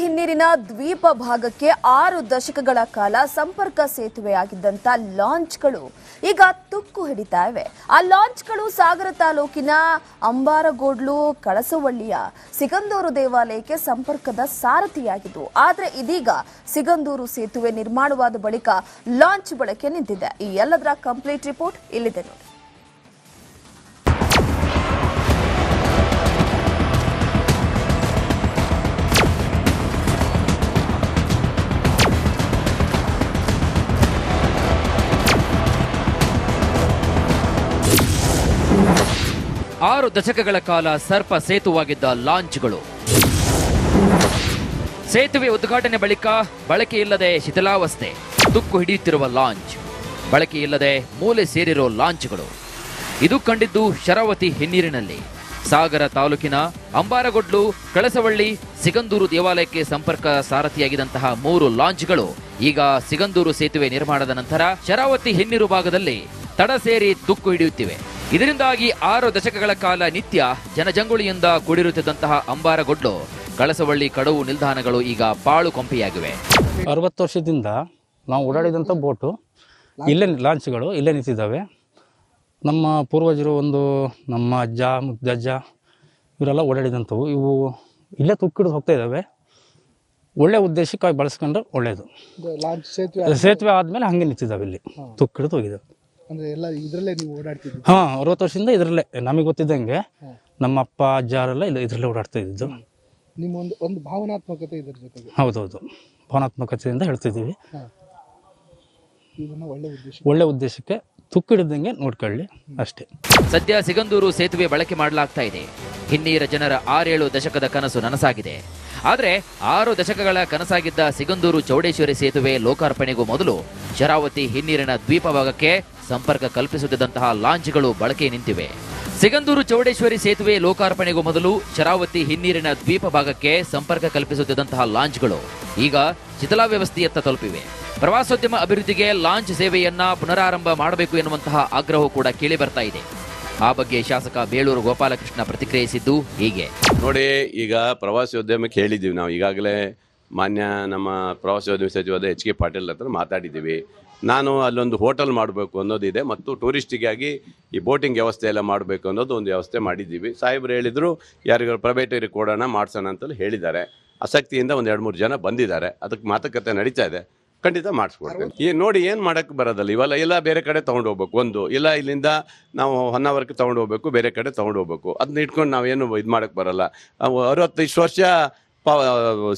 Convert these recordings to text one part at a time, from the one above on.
ಹಿನ್ನೀರಿನ ದ್ವೀಪ ಭಾಗಕ್ಕೆ 6 ದಶಕಗಳ ಕಾಲ ಸಂಪರ್ಕ ಸೇತುವೆಯಾಗಿದ್ದಂತ ಲಾಂಚ್ಗಳು ಈಗ ತುಕ್ಕು ಹಿಡಿತಾ ಇವೆ. ಆ ಲಾಂಚ್ಗಳು ಸಾಗರ ತಾಲೂಕಿನ ಅಂಬಾರಗೋಡ್ಲು ಕಳಸವಳ್ಳಿಯ ಸಿಗಂದೂರು ದೇವಾಲಯಕ್ಕೆ ಸಂಪರ್ಕದ ಸಾರಥಿಯಾಗಿದ್ದು, ಆದರೆ ಇದೀಗ ಸಿಗಂದೂರು ಸೇತುವೆ ನಿರ್ಮಾಣವಾದ ಬಳಿಕ ಲಾಂಚ್ ಬಳಕೆ ನಿಂತಿದೆ. ಈ ಎಲ್ಲದರ ಕಂಪ್ಲೀಟ್ ರಿಪೋರ್ಟ್ ಇಲ್ಲಿದೆ ನೋಡಿ. ಆರು ದಶಕಗಳ ಕಾಲ ಸರ್ಪ ಸೇತುವಾಗಿದ್ದ ಲಾಂಚ್ಗಳು ಸೇತುವೆ ಉದ್ಘಾಟನೆ ಬಳಿಕ ಬಳಕೆಯಿಲ್ಲದೆ ಶಿಥಿಲಾವಸ್ಥೆ, ತುಕ್ಕು ಹಿಡಿಯುತ್ತಿರುವ ಲಾಂಚ್, ಬಳಕೆಯಿಲ್ಲದೆ ಮೂಲೆ ಸೇರಿರೋ ಲಾಂಚ್ಗಳು. ಇದು ಕಂಡಿದ್ದು ಶರಾವತಿ ಹಿನ್ನೀರಿನಲ್ಲಿ. ಸಾಗರ ತಾಲೂಕಿನ ಅಂಬಾರಗೋಡ್ಲು ಕಳಸವಳ್ಳಿ ಸಿಗಂದೂರು ದೇವಾಲಯಕ್ಕೆ ಸಂಪರ್ಕ ಸಾರಥಿಯಾಗಿದ್ದಂತಹ 3 ಲಾಂಚ್ಗಳು ಈಗ ಸಿಗಂದೂರು ಸೇತುವೆ ನಿರ್ಮಾಣದ ನಂತರ ಶರಾವತಿ ಹಿನ್ನೀರು ಭಾಗದಲ್ಲಿ ತಡ ಸೇರಿ ತುಕ್ಕು ಹಿಡಿಯುತ್ತಿವೆ. ಇದರಿಂದಾಗಿ 6 ದಶಕಗಳ ಕಾಲ ನಿತ್ಯ ಜನಜಂಗುಳಿಯಿಂದ ಕೂಡಿರುತ್ತಿದ್ದಂತಹ ಅಂಬಾರಗೋಡ್ಲು ಕಳಸವಳ್ಳಿ ಕಡವು ನಿಲ್ದಾಣಗಳು ಈಗ ಪಾಳು ಕೊಂಪೆಯಾಗಿವೆ. 60 ವರ್ಷದಿಂದ ನಾವು ಓಡಾಡಿದಂಥ ಬೋಟು ಇಲ್ಲೇ ಲಾಂಚ್ಗಳು ಇಲ್ಲೇ ನಿಂತಿದ್ದಾವೆ. ನಮ್ಮ ಪೂರ್ವಜರು ನಮ್ಮ ಅಜ್ಜ ಮುದ್ದಜ್ಜ ಇವರೆಲ್ಲ ಓಡಾಡಿದಂಥವು ಇವು ಇಲ್ಲೇ ತುಕ್ಕಿಡಿದು ಹೋಗ್ತಾ ಇದ್ದಾವೆ. ಒಳ್ಳೆ ಉದ್ದೇಶಕ್ಕಾಗಿ ಬಳಸ್ಕೊಂಡ್ರೆ ಒಳ್ಳೆಯದು. ಸೇತುವೆ ಆದಮೇಲೆ ಹಾಗೆ ನಿಂತಿದ್ದಾವೆ, ಇಲ್ಲಿ ತುಕ್ಕಿಡಿದು ಹೋಗಿದ್ದಾವೆ. ಅಂದ್ರೆ ಎಲ್ಲ ಇದರಲ್ಲೇ ನೀವು ಓಡಾಡ್ತಿದ್ವಿ? 60 ವರ್ಷದಿಂದ ಇದರಲ್ಲೇ ನಮಗೆ ಗೊತ್ತಿದ್ದಂಗೆ ನಮ್ಮ ಅಪ್ಪ ಅಜ್ಜಾರೆಲ್ಲ ಇದರಲ್ಲೇ ಓಡಾಡ್ತಾ ಇದ್ದಿದ್ದು. ನಿಮ್ಮ ಒಂದು ಭಾವನಾತ್ಮಕತೆ ಇದರ ಜೊತೆಗೆ? ಹೌದೌದು, ಭಾವನಾತ್ಮಕತೆಯಿಂದ ಹೇಳ್ತಿದ್ದೀವಿ. ಇದನ್ನ ಒಳ್ಳೆ ಉದ್ದೇಶಕ್ಕೆ ತುಕ್ಕಿಡಿದಂಗೆ ನೋಡ್ಕೊಳ್ಳಿ ಅಷ್ಟೇ. ಸದ್ಯ ಸಿಗಂದೂರು ಸೇತುವೆ ಬಳಕೆ ಮಾಡಲಾಗ್ತಾ ಇದೆ. ಹಿನ್ನೀರ ಜನರ 6-7 ದಶಕದ ಕನಸು ನನಸಾಗಿದೆ. ಆದರೆ 6 ದಶಕಗಳ ಕನಸಾಗಿದ್ದ ಸಿಗಂದೂರು ಚೌಡೇಶ್ವರಿ ಸೇತುವೆ ಲೋಕಾರ್ಪಣೆಗೂ ಮೊದಲು ಶರಾವತಿ ಹಿನ್ನೀರಿನ ದ್ವೀಪ ಭಾಗಕ್ಕೆ ಸಂಪರ್ಕ ಕಲ್ಪಿಸುತ್ತಿದ್ದಂತಹ ಲಾಂಚ್ಗಳು ಬಳಕೆ ನಿಂತಿವೆ. ಸಿಗಂದೂರು ಚೌಡೇಶ್ವರಿ ಸೇತುವೆ ಲೋಕಾರ್ಪಣೆಗೂ ಮೊದಲು ಶರಾವತಿ ಹಿನ್ನೀರಿನ ದ್ವೀಪ ಭಾಗಕ್ಕೆ ಸಂಪರ್ಕ ಕಲ್ಪಿಸುತ್ತಿದ್ದಂತಹ ಲಾಂಚ್ಗಳು ಈಗ ಶಿಥಿಲಾವ್ಯವಸ್ಥೆಯತ್ತ ತಲುಪಿವೆ. ಪ್ರವಾಸೋದ್ಯಮ ಅಭಿವೃದ್ಧಿಗೆ ಲಾಂಚ್ ಸೇವೆಯನ್ನ ಪುನರಾರಂಭ ಮಾಡಬೇಕು ಎನ್ನುವಂತಹ ಆಗ್ರಹವೂ ಕೂಡ ಕೇಳಿ ಬರ್ತಾ ಇದೆ. ಆ ಬಗ್ಗೆ ಶಾಸಕ ಬೇಳೂರು ಗೋಪಾಲಕೃಷ್ಣ ಪ್ರತಿಕ್ರಿಯಿಸಿದ್ದು ಹೀಗೆ. ನೋಡಿ, ಈಗ ಪ್ರವಾಸೋದ್ಯಮಕ್ಕೆ ಹೇಳಿದ್ದೀವಿ ನಾವು. ಈಗಾಗಲೇ ಮಾನ್ಯ ನಮ್ಮ ಪ್ರವಾಸೋದ್ಯಮ ಸಚಿವರಾದ ಎಚ್ ಕೆ ಪಾಟೀಲ್ ಹತ್ರ ಮಾತಾಡಿದ್ದೀವಿ. ನಾನು ಅಲ್ಲೊಂದು ಹೋಟೆಲ್ ಮಾಡಬೇಕು ಅನ್ನೋದಿದೆ ಮತ್ತು ಟೂರಿಸ್ಟಿಗಾಗಿ ಈ ಬೋಟಿಂಗ್ ವ್ಯವಸ್ಥೆ ಎಲ್ಲ ಮಾಡಬೇಕು ಅನ್ನೋದು ಒಂದು ವ್ಯವಸ್ಥೆ ಮಾಡಿದ್ದೀವಿ. ಸಾಹೇಬರು ಹೇಳಿದರು ಯಾರಿಗಾರು ಪ್ರೈವೇಟರಿಗೆ ಕೊಡೋಣ ಮಾಡಿಸೋಣ ಅಂತಲೂ ಹೇಳಿದ್ದಾರೆ. ಆಸಕ್ತಿಯಿಂದ ಒಂದು 2-3 ಜನ ಬಂದಿದ್ದಾರೆ. ಅದಕ್ಕೆ ಮಾತುಕತೆ ನಡೀತಾ ಇದೆ. ಖಂಡಿತ ಮಾಡಿಸ್ಕೊಡ್ತೇನೆ. ಈ ನೋಡಿ, ಏನು ಮಾಡೋಕ್ಕೆ ಬರೋದಲ್ಲ. ಇವೆಲ್ಲ ಇಲ್ಲ ಬೇರೆ ಕಡೆ ತೊಗೊಂಡು ಹೋಗ್ಬೇಕು. ಇಲ್ಲ ಇಲ್ಲಿಂದ ನಾವು ಹೊನ್ನಾವರಕ್ಕೆ ತೊಗೊಂಡು ಹೋಗ್ಬೇಕು, ಬೇರೆ ಕಡೆ ತೊಗೊಂಡು ಹೋಗ್ಬೇಕು. ಅದನ್ನ ಇಟ್ಕೊಂಡು ನಾವೇನು ಇದು ಮಾಡೋಕ್ಕೆ ಬರೋಲ್ಲ. 60 ವರ್ಷ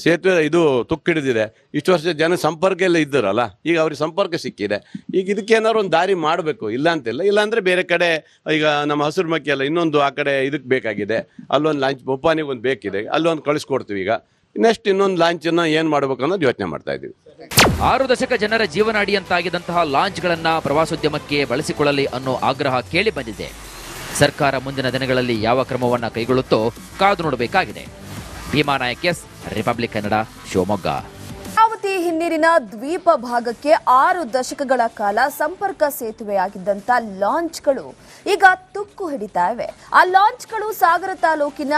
ಸೇತುವೆ ಇದು ತುಕ್ಕಿಡಿದಿದೆ. ಇಷ್ಟು ವರ್ಷ ಜನ ಸಂಪರ್ಕ ಎಲ್ಲ ಇದ್ದರಲ್ಲ, ಈಗ ಅವ್ರಿಗೆ ಸಂಪರ್ಕ ಸಿಕ್ಕಿದೆ. ಈಗ ಇದಕ್ಕೆ ಏನಾದ್ರು ಒಂದು ದಾರಿ ಮಾಡಬೇಕು, ಇಲ್ಲ ಅಂತಿಲ್ಲ. ಇಲ್ಲಾಂದರೆ ಬೇರೆ ಕಡೆ ಈಗ ನಮ್ಮ ಹಸಿರು ಮಕ್ಕಿ ಎಲ್ಲ ಇನ್ನೊಂದು ಆ ಕಡೆ ಇದಕ್ಕೆ ಬೇಕಾಗಿದೆ, ಅಲ್ಲೊಂದು ಲಾಂಚ್ ಬೊಪ್ಪಾನಿಗೆ ಒಂದು ಬೇಕಿದೆ, ಅಲ್ಲೊಂದು ಕಳಿಸ್ಕೊಡ್ತೀವಿ. ಈಗ ನೆಕ್ಸ್ಟ್ ಇನ್ನೊಂದು ಲಾಂಚನ್ನು ಏನು ಮಾಡಬೇಕು ಅನ್ನೋದು ಯೋಚನೆ ಮಾಡ್ತಾ ಇದ್ದೀವಿ. 6 ದಶಕ ಜನರ ಜೀವನಾಡಿಯಂತಾಗಿದ್ದಂತಹ ಲಾಂಚ್ಗಳನ್ನ ಪ್ರವಾಸೋದ್ಯಮಕ್ಕೆ ಬಳಸಿಕೊಳ್ಳಲಿ ಅನ್ನೋ ಆಗ್ರಹ ಕೇಳಿ ಬಂದಿದೆ. ಸರ್ಕಾರ ಮುಂದಿನ ದಿನಗಳಲ್ಲಿ ಯಾವ ಕ್ರಮವನ್ನ ಕೈಗೊಳ್ಳುತ್ತೋ ಕಾದು ನೋಡಬೇಕಾಗಿದೆ. ಭೀಮಾ ನಾಯಕ್, ರಿಪಬ್ಲಿಕ್ ಕನ್ನಡ, ಶಿವಮೊಗ್ಗ. ಶರಾವತಿ ಹಿನ್ನೀರಿನ ದ್ವೀಪ ಭಾಗಕ್ಕೆ 6 ದಶಕಗಳ ಕಾಲ ಸಂಪರ್ಕ ಸೇತುವೆಯಾಗಿದ್ದಂತ ಲಾಂಚ್ಗಳು ಈಗ ತುಕ್ಕು ಹಿಡಿತಾ ಇವೆ. ಆ ಲಾಂಚ್ಗಳು ಸಾಗರ ತಾಲೂಕಿನ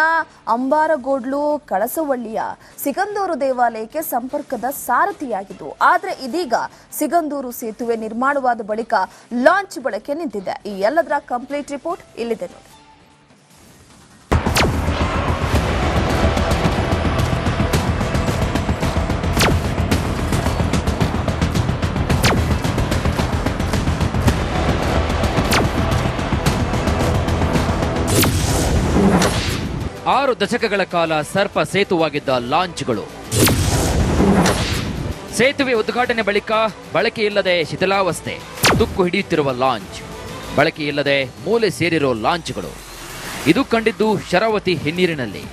ಅಂಬಾರಗೋಡ್ಲು ಕಳಸವಳ್ಳಿಯ ಸಿಗಂದೂರು ದೇವಾಲಯಕ್ಕೆ ಸಂಪರ್ಕದ ಸಾರಥಿಯಾಗಿದ್ದು, ಆದರೆ ಇದೀಗ ಸಿಗಂದೂರು ಸೇತುವೆ ನಿರ್ಮಾಣವಾದ ಬಳಿಕ ಲಾಂಚ್ ಬಳಕೆ ನಿಂತಿದೆ. ಈ ಎಲ್ಲದರ ಕಂಪ್ಲೀಟ್ ರಿಪೋರ್ಟ್ ಇಲ್ಲಿದೆ ನೋಡಿ. ಆರು ದಶಕಗಳ ಕಾಲ ಸರ್ಪ ಸೇತುವಾಗಿದ್ದ ಲಾಂಚ್ಗಳು ಸೇತುವೆ ಉದ್ಘಾಟನೆ ಬಳಿಕ ಬಳಕೆಯಿಲ್ಲದೆ ಶಿಥಿಲಾವಸ್ಥೆ, ತುಕ್ಕು ಹಿಡಿಯುತ್ತಿರುವ ಲಾಂಚ್, ಬಳಕೆಯಿಲ್ಲದೆ ಮೂಲೆ ಸೇರಿರೋ ಲಾಂಚ್ಗಳು. ಇದು ಕಂಡಿದ್ದು ಶರಾವತಿ ಹಿನ್ನೀರಿನಲ್ಲಿ.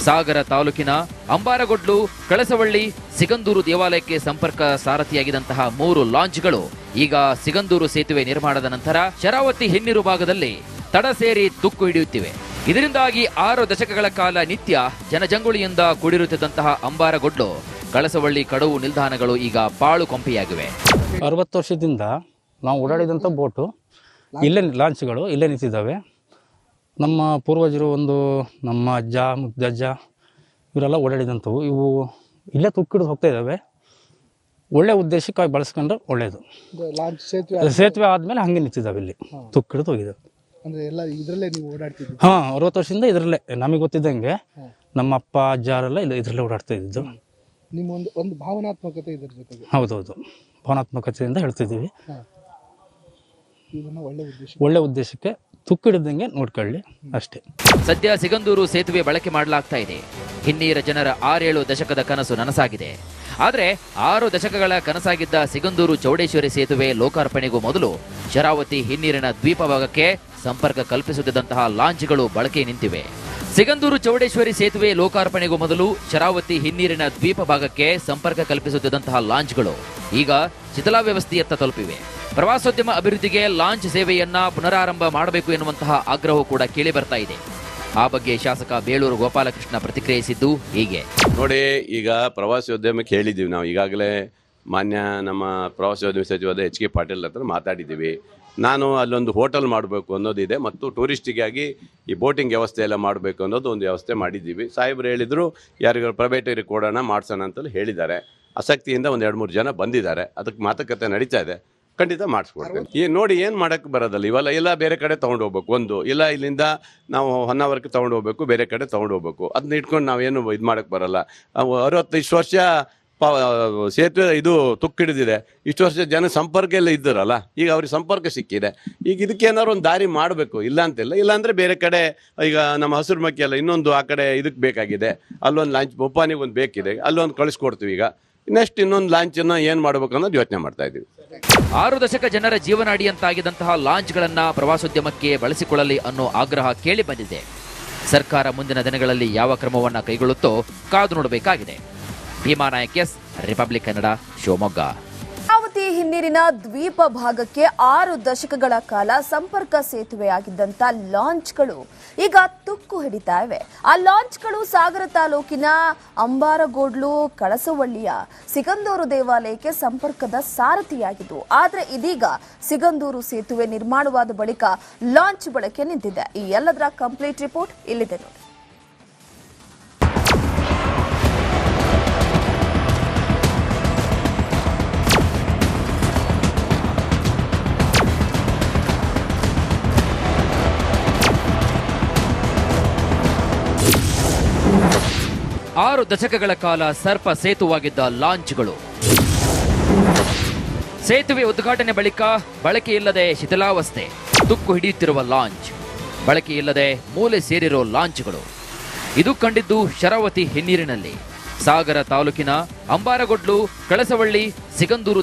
ಸಾಗರ ತಾಲೂಕಿನ ಅಂಬಾರಗೋಡ್ಲು ಕಳಸವಳ್ಳಿ ಸಿಗಂದೂರು ದೇವಾಲಯಕ್ಕೆ ಸಂಪರ್ಕ ಸಾರಥಿಯಾಗಿದ್ದಂತಹ 3 ಲಾಂಚ್ಗಳು ಈಗ ಸಿಗಂದೂರು ಸೇತುವೆ ನಿರ್ಮಾಣದ ನಂತರ ಶರಾವತಿ ಹಿನ್ನೀರು ಭಾಗದಲ್ಲಿ ತಡ ಸೇರಿ ತುಕ್ಕು ಹಿಡಿಯುತ್ತಿವೆ. ಇದರಿಂದಾಗಿ 6 ದಶಕಗಳ ಕಾಲ ನಿತ್ಯ ಜನಜಂಗುಳಿಯಿಂದ ಕೂಡಿರುತ್ತಿದ್ದಂತಹ ಅಂಬಾರಗೋಡ್ಲು ಕಳಸವಳ್ಳಿ ಕಡವು ನಿಲ್ದಾಣಗಳು ಈಗ ಪಾಳು ಕೊಂಪೆಯಾಗಿವೆ. 60 ವರ್ಷದಿಂದ ನಾವು ಓಡಾಡಿದಂಥ ಬೋಟು ಇಲ್ಲೇ ಲಾಂಚ್ಗಳು ಇಲ್ಲೇ ನಿಂತಿದ್ದಾವೆ. ನಮ್ಮ ಪೂರ್ವಜರು ನಮ್ಮ ಅಜ್ಜ ಮುದ್ದಜ್ಜ ಇವರೆಲ್ಲ ಓಡಾಡಿದಂಥವು ಇವು ಇಲ್ಲೇ ತುಕ್ಕಿಡಿದು ಹೋಗ್ತಾ ಇದ್ದಾವೆ. ಒಳ್ಳೆ ಉದ್ದೇಶಕ್ಕಾಗಿ ಬಳಸ್ಕೊಂಡ್ರೆ ಒಳ್ಳೆಯದು. ಲಾಂಚ್ ಸೇತುವೆ ಸೇತುವೆ ಆದಮೇಲೆ ಹಂಗೆ ನಿಂತಿದ್ದಾವೆ ಇಲ್ಲಿ ತುಕ್ಕಿಡಿದು ಹೋಗಿದ್ದಾವೆ. ಅಂದ್ರೆ ಎಲ್ಲ ಇದರಲ್ಲೇ ನೀವು ಓಡಾಡ್ತಿದ್ದೀವಿ. ಹಾಂ, 60 ವರ್ಷದಿಂದ ಇದರಲ್ಲೇ ನಮಗೆ ಗೊತ್ತಿದ್ದಂಗೆ ನಮ್ಮ ಅಪ್ಪ ಅಜ್ಜಾರೆಲ್ಲ ಇದರಲ್ಲೇ ಓಡಾಡ್ತಾ ಇದ್ದಿದ್ದು. ನಿಮ್ಮ ಒಂದು ಭಾವನಾತ್ಮಕತೆ ಇದ್ರ ಜೊತೆಗೆ. ಹೌದೌದು, ಭಾವನಾತ್ಮಕತೆಯಿಂದ ಹೇಳ್ತಿದ್ದೀವಿ. ಇದನ್ನ ಒಳ್ಳೆ ಉದ್ದೇಶಕ್ಕೆ ತುಕ್ಕಿಡಿದಂಗೆ ನೋಡ್ಕೊಳ್ಳಿ ಅಷ್ಟೇ. ಸದ್ಯ ಸಿಗಂದೂರು ಸೇತುವೆ ಬಳಕೆ ಮಾಡಲಾಗ್ತಾ ಇದೆ. ಹಿನ್ನೀರ ಜನರ 6-7 ದಶಕದ ಕನಸು ನನಸಾಗಿದೆ. ಆದರೆ 6 ದಶಕಗಳ ಕನಸಾಗಿದ್ದ ಸಿಗಂದೂರು ಚೌಡೇಶ್ವರಿ ಸೇತುವೆ ಲೋಕಾರ್ಪಣೆಗೂ ಮೊದಲು ಶರಾವತಿ ಹಿನ್ನೀರಿನ ದ್ವೀಪ ಭಾಗಕ್ಕೆ ಸಂಪರ್ಕ ಕಲ್ಪಿಸುತ್ತಿದ್ದಂತಹ ಲಾಂಚ್ಗಳು ಬಳಕೆ ನಿಂತಿವೆ. ಸಿಗಂದೂರು ಚೌಡೇಶ್ವರಿ ಸೇತುವೆ ಲೋಕಾರ್ಪಣೆಗೂ ಮೊದಲು ಶರಾವತಿ ಹಿನ್ನೀರಿನ ದ್ವೀಪ ಭಾಗಕ್ಕೆ ಸಂಪರ್ಕ ಕಲ್ಪಿಸುತ್ತಿದ್ದಂತಹ ಲಾಂಚ್ಗಳು ಈಗ ಶಿಥಿಲಾವ್ಯವಸ್ಥೆಯತ್ತ ತಲುಪಿವೆ. ಪ್ರವಾಸೋದ್ಯಮ ಅಭಿವೃದ್ಧಿಗೆ ಲಾಂಚ್ ಸೇವೆಯನ್ನ ಪುನರಾರಂಭ ಮಾಡಬೇಕು ಎನ್ನುವಂತಹ ಆಗ್ರಹವೂ ಕೂಡ ಕೇಳಿ ಬರ್ತಾ ಇದೆ. ಆ ಬಗ್ಗೆ ಶಾಸಕ ಬೇಳೂರು ಗೋಪಾಲಕೃಷ್ಣ ಪ್ರತಿಕ್ರಿಯಿಸಿದ್ದು ಹೀಗೆ. ನೋಡಿ, ಈಗ ಪ್ರವಾಸೋದ್ಯಮಕ್ಕೆ ಹೇಳಿದ್ದೀವಿ ನಾವು ಈಗಾಗಲೇ ಮಾನ್ಯ ನಮ್ಮ ಪ್ರವಾಸೋದ್ಯಮ ಸಚಿವರಾದ ಎಚ್ ಕೆ ಪಾಟೀಲ್ ಹತ್ರ ಮಾತಾಡಿದ್ದೀವಿ. ನಾನು ಅಲ್ಲೊಂದು ಹೋಟೆಲ್ ಮಾಡಬೇಕು ಅನ್ನೋದಿದೆ ಮತ್ತು ಟೂರಿಸ್ಟಿಗಾಗಿ ಈ ಬೋಟಿಂಗ್ ವ್ಯವಸ್ಥೆ ಎಲ್ಲ ಮಾಡಬೇಕು ಅನ್ನೋದು ಒಂದು ವ್ಯವಸ್ಥೆ ಮಾಡಿದ್ದೀವಿ. ಸಾಹೇಬರು ಹೇಳಿದರು ಯಾರಿಗಾರು ಪ್ರೈವೇಟರಿಗೆ ಕೊಡೋಣ ಮಾಡಿಸೋಣ ಅಂತಲೂ ಹೇಳಿದ್ದಾರೆ. ಆಸಕ್ತಿಯಿಂದ ಒಂದು 2-3 ಜನ ಬಂದಿದ್ದಾರೆ. ಅದಕ್ಕೆ ಮಾತುಕತೆ ನಡೀತಾ ಇದೆ. ಖಂಡಿತ ಮಾಡಿಸ್ಕೊಡ್ತೇನೆ. ಈ ನೋಡಿ, ಏನು ಮಾಡೋಕ್ಕೆ ಬರೋದಲ್ಲ ಇವೆಲ್ಲ. ಇಲ್ಲ ಬೇರೆ ಕಡೆ ತೊಗೊಂಡು ಹೋಗ್ಬೇಕು, ಒಂದು ಇಲ್ಲ ಇಲ್ಲಿಂದ ನಾವು ಹೊನ್ನಾವರಕ್ಕೆ ತೊಗೊಂಡು ಹೋಗ್ಬೇಕು, ಬೇರೆ ಕಡೆ ತೊಗೊಂಡು ಹೋಗ್ಬೇಕು. ಅದನ್ನ ಇಟ್ಕೊಂಡು ನಾವೇನು ಇದು ಮಾಡೋಕ್ಕೆ ಬರೋಲ್ಲ. 60 ವರ್ಷ ಸೇತುವೆ ಇದು ತುಕ್ಕಿಡಿದಿದೆ. ಇಷ್ಟು ವರ್ಷ ಜನ ಸಂಪರ್ಕ ಎಲ್ಲ ಇದ್ದರಲ್ಲ, ಈಗ ಅವ್ರಿಗೆ ಸಂಪರ್ಕ ಸಿಕ್ಕಿದೆ. ಈಗ ಇದಕ್ಕೆ ಏನಾದ್ರು ಒಂದು ದಾರಿ ಮಾಡಬೇಕು, ಇಲ್ಲ ಅಂತಿಲ್ಲ. ಇಲ್ಲಾಂದರೆ ಬೇರೆ ಕಡೆ ಈಗ ನಮ್ಮ ಹಸಿರು ಮಕ್ಕಿ ಎಲ್ಲ ಇನ್ನೊಂದು ಆ ಕಡೆ ಇದಕ್ಕೆ ಬೇಕಾಗಿದೆ, ಅಲ್ಲೊಂದು ಲಾಂಚ್ ಬೊಪ್ಪಾನಿಗೆ ಒಂದು ಬೇಕಿದೆ, ಅಲ್ಲೊಂದು ಕಳಿಸ್ಕೊಡ್ತೀವಿ. ಈಗ ನೆಕ್ಸ್ಟ್ ಇನ್ನೊಂದು ಲಾಂಚನ್ನು ಏನು ಮಾಡಬೇಕು ಅನ್ನೋದು ಯೋಚನೆ ಮಾಡ್ತಾ ಇದ್ದೀವಿ. 6 ದಶಕ ಜನರ ಜೀವನಾಡಿಯಂತಾಗಿದ್ದಂತಹ ಲಾಂಚ್ಗಳನ್ನ ಪ್ರವಾಸೋದ್ಯಮಕ್ಕೆ ಬಳಸಿಕೊಳ್ಳಲಿ ಅನ್ನೋ ಆಗ್ರಹ ಕೇಳಿ ಬಂದಿದೆ. ಸರ್ಕಾರ ಮುಂದಿನ ದಿನಗಳಲ್ಲಿ ಯಾವ ಕ್ರಮವನ್ನ ಕೈಗೊಳ್ಳುತ್ತೋ ಕಾದು ನೋಡಬೇಕಾಗಿದೆ. Bhima Nayak, S, Republic Kannada, Shivamogga. ಶರಾವತಿ ಹಿನ್ನೀರಿನ ದ್ವೀಪ ಭಾಗಕ್ಕೆ 6 ದಶಕಗಳ ಕಾಲ ಸಂಪರ್ಕ ಸೇತುವೆಯಾಗಿದ್ದಂತ ಲಾಂಚ್ಗಳು ಈಗ ತುಕ್ಕು ಹಿಡಿತಾ ಇವೆ. ಆ ಲಾಂಚ್ಗಳು ಸಾಗರ ತಾಲೂಕಿನ ಅಂಬಾರಗೋಡ್ಲು ಕಳಸವಳ್ಳಿಯ ಸಿಗಂದೂರು ದೇವಾಲಯಕ್ಕೆ ಸಂಪರ್ಕದ ಸಾರಥಿಯಾಗಿದ್ದು, ಆದರೆ ಇದೀಗ ಸಿಗಂದೂರು ಸೇತುವೆ ನಿರ್ಮಾಣವಾದ ಬಳಿಕ ಲಾಂಚ್ ಬಳಕೆ ನಿಂತಿದೆ. ಈ ಎಲ್ಲದರ ಕಂಪ್ಲೀಟ್ ರಿಪೋರ್ಟ್ ಇಲ್ಲಿದೆ ನೋಡಿ. ಆರು ದಶಕಗಳ ಕಾಲ ಸರ್ಪ ಸೇತುವಾಗಿದ್ದ ಲಾಂಚ್ಗಳು ಸೇತುವೆ ಉದ್ಘಾಟನೆ ಬಳಿಕ ಬಳಕೆಯಿಲ್ಲದೆ ಶಿಥಿಲಾವಸ್ಥೆ, ತುಕ್ಕು ಹಿಡಿಯುತ್ತಿರುವ ಲಾಂಚ್, ಬಳಕೆಯಿಲ್ಲದೆ ಮೂಲೆ ಸೇರಿರೋ ಲಾಂಚ್ಗಳು. ಇದು ಕಂಡಿದ್ದು ಶರಾವತಿ ಹಿನ್ನೀರಿನಲ್ಲಿ. ಸಾಗರ ತಾಲೂಕಿನ ಅಂಬಾರಗೋಡ್ಲು, ಕಳಸವಳ್ಳಿ, ಸಿಗಂದೂರು